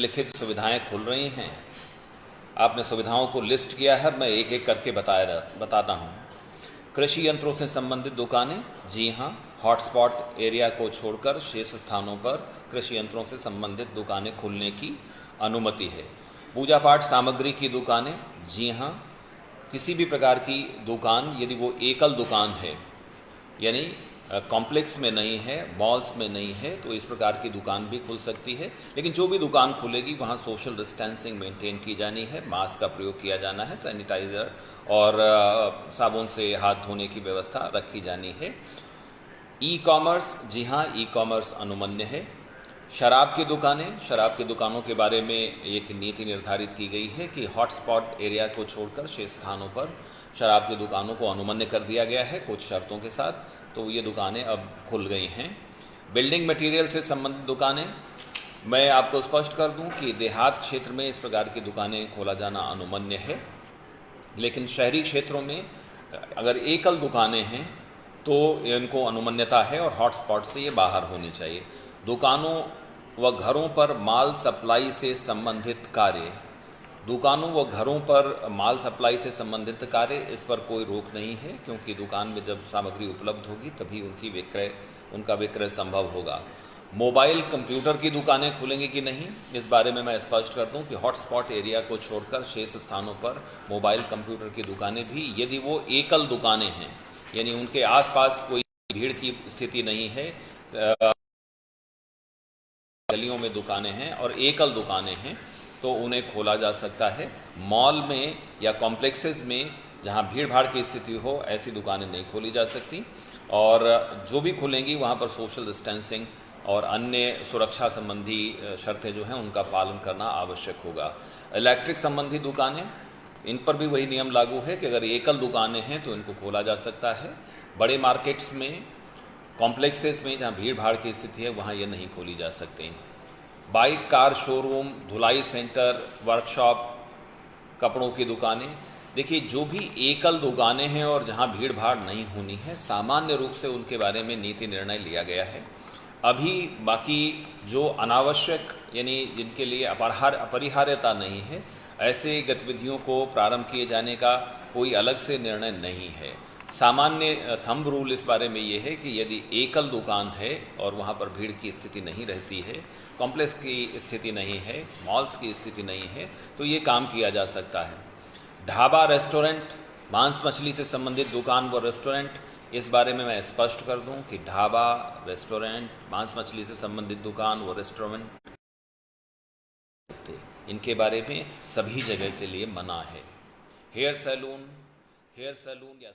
लिखित सुविधाएं खुल रही हैं। आपने सुविधाओं को लिस्ट किया है, मैं एक एक करके बताता हूँ। कृषि यंत्रों से संबंधित दुकानें, जी हाँ, हॉटस्पॉट एरिया को छोड़कर शेष स्थानों पर कृषि यंत्रों से संबंधित दुकानें खुलने की अनुमति है। पूजा पाठ सामग्री की दुकानें, जी हाँ, किसी भी प्रकार की दुकान यदि वो एकल दुकान है, यानी कॉम्प्लेक्स में नहीं है, मॉल्स में नहीं है, तो इस प्रकार की दुकान भी खुल सकती है। लेकिन जो भी दुकान खुलेगी वहाँ सोशल डिस्टेंसिंग मेंटेन की जानी है, मास्क का प्रयोग किया जाना है, सैनिटाइजर और साबुन से हाथ धोने की व्यवस्था रखी जानी है। ई कॉमर्स, जी हाँ, ई कॉमर्स अनुमन्य है। शराब की दुकानें, शराब की दुकानों के बारे में एक नीति निर्धारित की गई है कि हॉटस्पॉट एरिया को छोड़कर शेष स्थानों पर शराब की दुकानों को अनुमन्य कर दिया गया है कुछ शर्तों के साथ, तो ये दुकानें अब खुल गई हैं। बिल्डिंग मटेरियल से संबंधित दुकानें, मैं आपको स्पष्ट कर दूं कि देहात क्षेत्र में इस प्रकार की दुकानें खोला जाना अनुमन्य है, लेकिन शहरी क्षेत्रों में अगर एकल दुकानें हैं तो इनको अनुमन्यता है और हॉटस्पॉट से ये बाहर होनी चाहिए। दुकानों व घरों पर माल सप्लाई से संबंधित कार्य, दुकानों व घरों पर माल सप्लाई से संबंधित कार्य, इस पर कोई रोक नहीं है, क्योंकि दुकान में जब सामग्री उपलब्ध होगी तभी उनका विक्रय संभव होगा। मोबाइल कंप्यूटर की दुकानें खुलेंगी कि नहीं, इस बारे में मैं स्पष्ट कर दूं कि हॉटस्पॉट एरिया को छोड़कर शेष स्थानों पर मोबाइल कंप्यूटर की दुकानें भी, यदि वो एकल दुकानें हैं, यानी उनके आसपास कोई भीड़ की स्थिति नहीं है, गलियों में दुकानें हैं और एकल दुकानें हैं, तो उन्हें खोला जा सकता है। मॉल में या कॉम्प्लेक्सेस में जहां भीड़ भाड़ की स्थिति हो, ऐसी दुकानें नहीं खोली जा सकती, और जो भी खुलेंगी वहां पर सोशल डिस्टेंसिंग और अन्य सुरक्षा संबंधी शर्तें जो हैं उनका पालन करना आवश्यक होगा। इलेक्ट्रिक संबंधी दुकानें, इन पर भी वही नियम लागू है कि अगर एकल दुकानें हैं तो इनको खोला जा सकता है। बड़े मार्केट्स में, कॉम्प्लेक्सेस में जहाँ भीड़ भाड़ की स्थिति है वहाँ ये नहीं खोली जा सकती। बाइक कार शोरूम, धुलाई सेंटर, वर्कशॉप, कपड़ों की दुकानें, देखिए जो भी एकल दुकानें हैं और जहाँ भीड़ भाड़ नहीं होनी है, सामान्य रूप से उनके बारे में नीति निर्णय लिया गया है। अभी बाकी जो अनावश्यक, यानी जिनके लिए अपरिहार्यता नहीं है, ऐसे गतिविधियों को प्रारंभ किए जाने का कोई अलग से निर्णय नहीं है। सामान्य थंब रूल इस बारे में ये है कि यदि एकल दुकान है और वहाँ पर भीड़ की स्थिति नहीं रहती है, कॉम्प्लेक्स की स्थिति नहीं है, मॉल्स की स्थिति नहीं है, तो ये काम किया जा सकता है। ढाबा, रेस्टोरेंट, मांस मछली से संबंधित दुकान व रेस्टोरेंट, इस बारे में मैं स्पष्ट कर दूं कि ढाबा, रेस्टोरेंट, मांस मछली से संबंधित दुकान व रेस्टोरेंट, इनके बारे में सभी जगह के लिए मना है। हेयर सैलून या